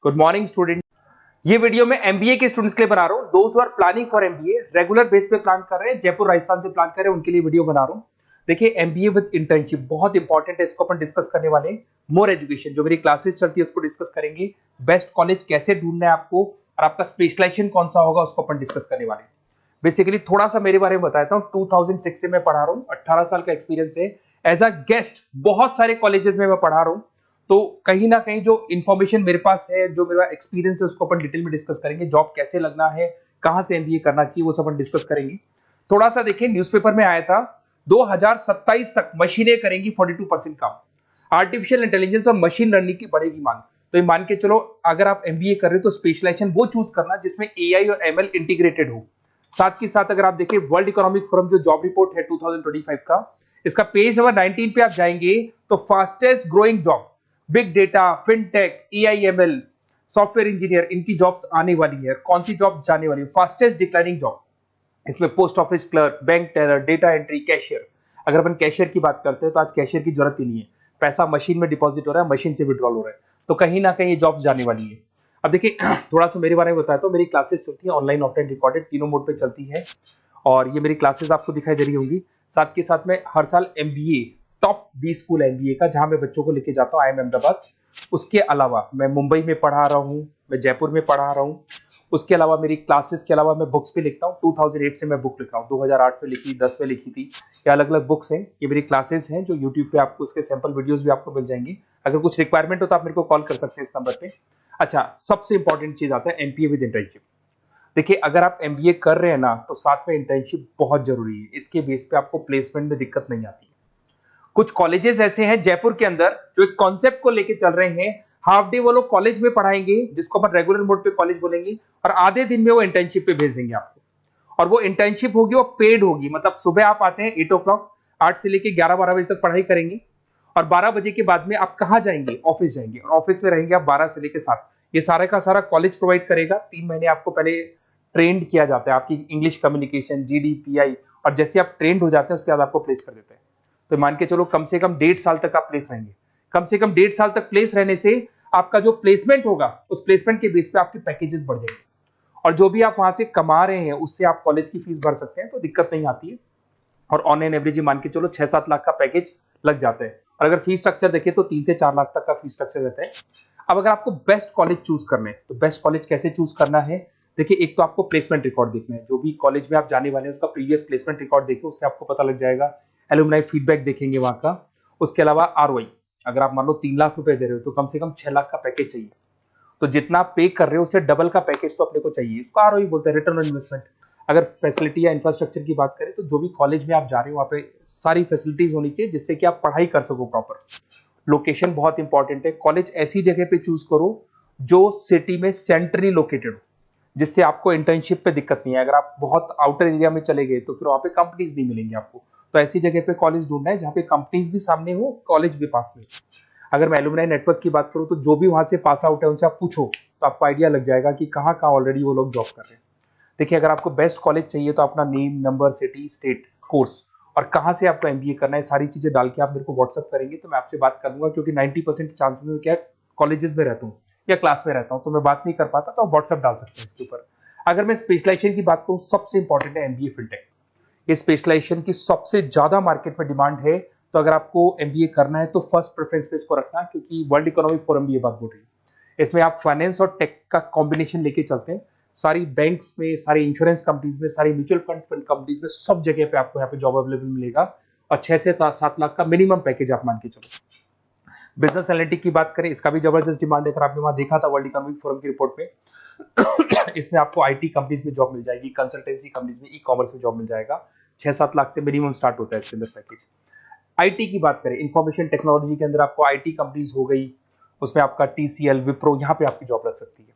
Good morning student. ये video मैं MBA के स्टूडेंट्स के लिए बना रहा हूँ। दोस्त who are planning for MBA, regular base पे प्लान कर रहे हैं, जयपुर राजस्थान से प्लान कर रहे हैं, उनके लिए वीडियो बना रहा हूँ। देखिए एमबीए विद इंटर्नशिप बहुत इंपॉर्टेंट है, इसको अपन डिस्कस करने वाले हैं। मोर एजुकेशन जो मेरी क्लासेस चलती है उसको डिस्कस करेंगे। बेस्ट कॉलेज कैसे ढूंढना है आपको और आपका स्पेशलाइजेशन कौन सा होगा उसको अपन डिस्कस करने वाले हैं। बेसिकली थोड़ा सा मेरे बारे में बताता हूँ। 2006 से मैं पढ़ा रहा हूँ, 18 साल का एक्सपीरियंस है। एज अ गेस्ट बहुत सारे कॉलेजेस में मैं पढ़ा रहा हूँ, तो कहीं ना कहीं जो इन्फॉर्मेशन मेरे पास है, जो मेरा एक्सपीरियंस है, उसको अपन डिटेल में डिस्कस करेंगे। जॉब कैसे लगना है, कहां से एमबीए करना चाहिए, वो सब अपन डिस्कस करेंगे। थोड़ा सा देखिए, न्यूज़पेपर में आया था 2027 तक मशीनें करेंगी 42% काम। आर्टिफिशियल इंटेलिजेंस और मशीन लर्निंग की बढ़ेगी मांग। तो ये मान के चलो, अगर आप एमबीए कर रहे हो तो स्पेशलाइजेशन वो चूज करना जिसमें एआई और एमएल इंटीग्रेटेड हो। साथ ही साथ अगर आप देखिए वर्ल्ड इकोनॉमिक फोरम जो जॉब रिपोर्ट है 2025 का, इसका पेज नंबर 19 पे आप जाएंगे तो fastest growing job big data, fintech, AIML, software engineer, इनकी जॉब्स आने वाली है। कौन सी जॉब जाने वाली है? फास्टेस्ट डिक्लाइनिंग जॉब, इसमें post office clerk, bank teller, data entry, cashier. अगर अपन कैशियर की बात करते हैं तो आज कैशियर की जरूरत ही नहीं है, पैसा मशीन में डिपॉजिट हो रहा है, मशीन से विड्रॉल हो रहा है, तो कहीं ना कहीं ये जॉब्स जाने वाली है। अब देखिए थोड़ा सा मेरे बारे में बताया तो मेरी क्लासेस चलती है ऑनलाइन ऑफलाइन रिकॉर्डेड, तीनों मोड पे चलती है और ये मेरी क्लासेस आपको दिखाई दे रही होंगी। साथ के साथ में हर साल एमबीए टॉप 20 स्कूल एमबीए का जहां मैं बच्चों को लेके जाता हूँ, आईएम अहमदाबाद। उसके अलावा मैं मुंबई में पढ़ा रहा हूँ, मैं जयपुर में पढ़ा रहा हूँ। उसके अलावा मेरी क्लासेस के अलावा मैं बुक्स भी लिखता हूँ। 2008 से मैं बुक लिख रहा हूँ, 2008 में लिखी, 10 में लिखी थी। ये अलग अलग बुक्स हैं, ये मेरी क्लासेस हैं जो यूट्यूब पे आपको उसके सैंपल वीडियोस भी आपको मिल जाएंगे। अगर कुछ रिक्वायरमेंट हो तो आप मेरे को कॉल कर सकते हैं इस नंबर पे। अच्छा, सबसे इंपॉर्टेंट चीज आता है एमपीए विद इंटर्नशिप। देखिए अगर आप एमबीए कर रहे हैं ना, तो साथ में इंटर्नशिप बहुत जरूरी है। इसके बेस पे आपको प्लेसमेंट में दिक्कत नहीं आती है। कुछ कॉलेजेस ऐसे हैं जयपुर के अंदर जो एक कॉन्सेप्ट को लेके चल रहे हैं, हाफ डे वो लोग कॉलेज में पढ़ाएंगे जिसको अपन रेगुलर मोड पे कॉलेज बोलेंगे, और आधे दिन में वो इंटर्नशिप पे भेज देंगे आपको। और वो इंटर्नशिप होगी, वो पेड होगी। मतलब सुबह आप आते हैं 8 ओ क्लॉक, 8 से लेके 11-12 बजे तक पढ़ाई करेंगे और 12 बजे के बाद में आप कहाँ जाएंगे? ऑफिस जाएंगे, और ऑफिस में रहेंगे आप 12 से लेके 7। ये सारा का सारा कॉलेज प्रोवाइड करेगा। 3 महीने आपको पहले ट्रेंड किया जाता है, आपकी इंग्लिश कम्युनिकेशन, जीडीपीआई, और जैसे आप ट्रेंड हो जाते हैं उसके बाद आपको प्लेस कर देते हैं। तो मान के चलो कम से कम 1.5 साल तक आप प्लेस रहेंगे। कम से कम 1.5 साल तक प्लेस रहने से आपका जो प्लेसमेंट होगा, उस प्लेसमेंट के बेस पे आपके पैकेजेस बढ़ जाएंगे, और जो भी आप वहां से कमा रहे हैं उससे आप कॉलेज की फीस भर सकते हैं, तो दिक्कत नहीं आती है। और ऑन एन एवरेज मान के चलो 6-7 लाख का पैकेज लग जाता है। और अगर फीस स्ट्रक्चर देखें तो 3 से 4 लाख तक का फीस स्ट्रक्चर रहता है। अब अगर आपको बेस्ट कॉलेज चूज करना है तो बेस्ट कॉलेज कैसे चूज करना है? देखिए एक तो आपको प्लेसमेंट रिकॉर्ड देखना है, जो भी कॉलेज में आप जाने वाले हैं उसका प्रीवियस प्लेसमेंट रिकॉर्ड देखिए, उससे आपको पता लग जाएगा। एलुमनाई फीडबैक देखेंगे वहां का। उसके अलावा आरओआई, अगर आप मान लो 3 लाख रुपए दे रहे हो तो कम से कम 6 लाख का पैकेज चाहिए। तो जितना आप पे कर रहे हो उससे डबल का पैकेज तो अपने को चाहिए। इसको आरओआई बोलते हैं, रिटर्न ऑन इन्वेस्टमेंट। अगर फैसिलिटी या इंफ्रास्ट्रक्चर की बात करें तो जो भी कॉलेज में आप जा रहे हो वहां पे सारी फैसिलिटीज होनी चाहिए जिससे कि आप पढ़ाई कर सको प्रॉपर। लोकेशन बहुत इंपॉर्टेंट है। कॉलेज ऐसी जगह पे चूज करो जो सिटी में सेंट्रली लोकेटेड हो, जिससे आपको इंटर्नशिप पे दिक्कत नहीं है। अगर आप बहुत आउटर एरिया में चले गए तो फिर वहां पे कंपनीज नहीं मिलेंगी आपको। तो ऐसी जगह पे कॉलेज ढूंढना है जहाँ पे कंपनीज भी सामने हो, कॉलेज भी पास में। अगर मैं एलुमनाई नेटवर्क की बात करूँ तो जो भी वहां से पास आउट है उनसे आप पूछो तो आपको आइडिया लग जाएगा कि कहाँ कहाँ ऑलरेडी वो लोग जॉब कर रहे हैं। देखिए अगर आपको बेस्ट कॉलेज चाहिए तो अपना name, number, city, state, course और कहाँ से आपको एमबीए करना है, सारी चीजें डाल के आप मेरे को व्हाट्सअप करेंगे तो मैं आपसे बात कर लूंगा। क्योंकि 90% चांस में क्या कॉलेजेस में रहता हूँ या क्लास में रहता हूँ तो मैं बात नहीं कर पाता, तो आप व्हाट्सअप डाल सकते हैं इसके ऊपर। अगर मैं स्पेशलाइजेशन की बात करूँ, सबसे इंपॉर्टेंट है एमबीए फिनटेक। ये स्पेशलाइजेशन की सबसे ज्यादा मार्केट में डिमांड है। तो अगर आपको एमबीए करना है तो फर्स्ट प्रेफरेंस पे इसको रखना, क्योंकि वर्ल्ड इकोनॉमिक फोरम भी ये बात बोल रही है। इसमें आप फाइनेंस और टेक का कॉम्बिनेशन लेके चलते हैं। सारी बैंक्स में, सारी इंश्योरेंस कंपनीज में, सारी म्यूचुअल फंड कंपनीज में, सब जगह पे आपको यहाँ पे जॉब अवेलेबल मिलेगा। और 6 से 7 लाख का मिनिमम पैकेज आप मान के चलो। बिजनेस एनालिटिक की बात करें, इसका भी जबरदस्त डिमांड है। अगर आपने वहां देखा था वर्ल्ड इकोनॉमिक फोरम की रिपोर्ट में इसमें आपको आईटी कंपनीज में जॉब मिल जाएगी, कंसल्टेंसी कंपनीज में, ई कॉमर्स में जॉब मिल जाएगा। 6-7 लाख से मिनिमम स्टार्ट होता है इसके अंदर पैकेज। आईटी की बात करें, इंफॉर्मेशन टेक्नोलॉजी के अंदर आपको आईटी कंपनीज हो गई, उसमें आपका टीसीएल, विप्रो, यहाँ पे आपकी जॉब लग सकती है।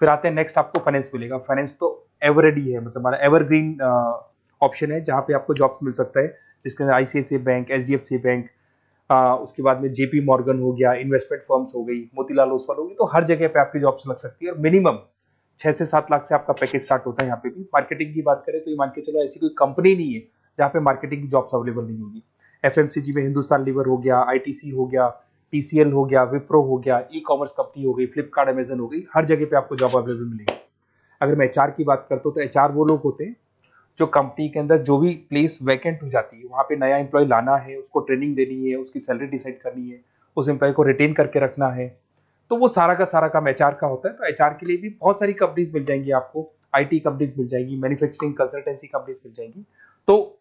फिर आते हैं नेक्स्ट, आपको फाइनेंस मिलेगा। फाइनेंस तो एवररेडी है, मतलब हमारा एवरग्रीन ऑप्शन है जहाँ पे आपको जॉब्स मिल सकता है, जिसके अंदर आईसीआईसीआई बैंक, एचडीएफसी बैंक, उसके बाद में जेपी मॉर्गन हो गया, इन्वेस्टमेंट फर्म्स हो गई, मोतीलाल ओसवाल हो गई। तो हर जगह पे आपकी जॉब्स लग सकती है और मिनिमम 6 से 7 लाख से आपका पैकेज स्टार्ट होता है। यहाँ पे भी मार्केटिंग की बात करें तो ये मान के चलो ऐसी कोई कंपनी नहीं है जहाँ पे मार्केटिंग की जॉब्स अवेलेबल नहीं होगी। एफएमसीजी में हिंदुस्तान लीवर हो गया, आईटीसी हो गया, TCL हो गया, विप्रो हो गया, ई-कॉमर्स कंपनी हो गई, फ्लिपकार्ट, अमेजन हो गई, हर जगह पे आपको जॉब अवेलेबल मिलेगी। अगर मैं HR की बात करता हूँ तो HR वो लोग होते हैं जो कंपनी के अंदर जो भी प्लेस वैकेंट हो जाती है वहां पे नया एम्प्लॉय लाना है, उसको ट्रेनिंग देनी है, उसकी सैलरी डिसाइड करनी है, उस एम्प्लॉय को रिटेन करके रखना है, तो वो सारा का सारा काम HR का होता है। तो HR के लिए भी बहुत सारी कंपनीज मिल जाएंगी आपको, IT कंपनीज मिल जाएंगी, मैन्युफैक्चरिंग कंसल्टेंसी कंपनीज मिल जाएंगी। तो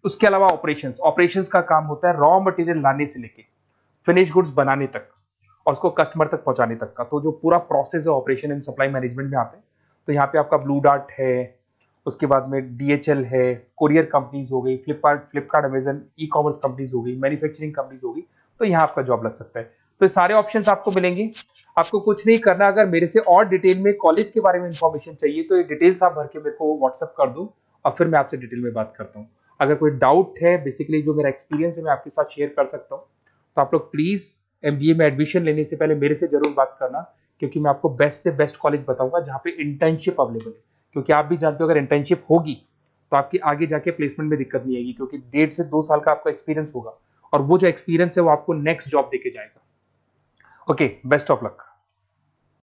उसके अलावा ऑपरेशंस, ऑपरेशंस का काम होता है रॉ मटेरियल लाने से लेके फिनिश गुड्स बनाने तक और उसको कस्टमर तक पहुंचाने तक का। तो जो पूरा प्रोसेस है ऑपरेशन एंड सप्लाई मैनेजमेंट में आते हैं। तो यहाँ पे आपका ब्लू डार्ट है, उसके बाद में DHL है, कोरियर कंपनीज हो गई, फ्लिपकार्ट, अमेजन, ई-कॉमर्स कंपनीज हो गई, मैन्युफैक्चरिंग कंपनीज हो गई। तो यहाँ आपका जॉब लग सकता है। तो ये सारे ऑप्शंस आपको मिलेंगे। आपको कुछ नहीं करना, अगर मेरे से और डिटेल में कॉलेज के बारे में इंफॉर्मेशन चाहिए तो ये डिटेल्स आप भर के मेरे को व्हाट्सअप कर दो और फिर मैं आपसे डिटेल में बात करता हूँ। अगर कोई डाउट है, बेसिकली जो मेरा एक्सपीरियंस है मैं आपके साथ शेयर कर सकता हूँ, तो आप लोग प्लीज MBA में एडमिशन लेने से पहले मेरे से जरूर बात करना, क्योंकि मैं आपको बेस्ट से बेस्ट कॉलेज बताऊंगा जहाँ पे इंटर्नशिप अवेलेबल है। क्योंकि आप भी जानते हो अगर इंटर्नशिप होगी तो आपकी आगे जाके प्लेसमेंट में दिक्कत नहीं आएगी, क्योंकि 1.5 से 2 साल का आपका एक्सपीरियंस होगा और वो जो एक्सपीरियंस है वो आपको नेक्स्ट जॉब देके जाएगा। Okay, best of luck.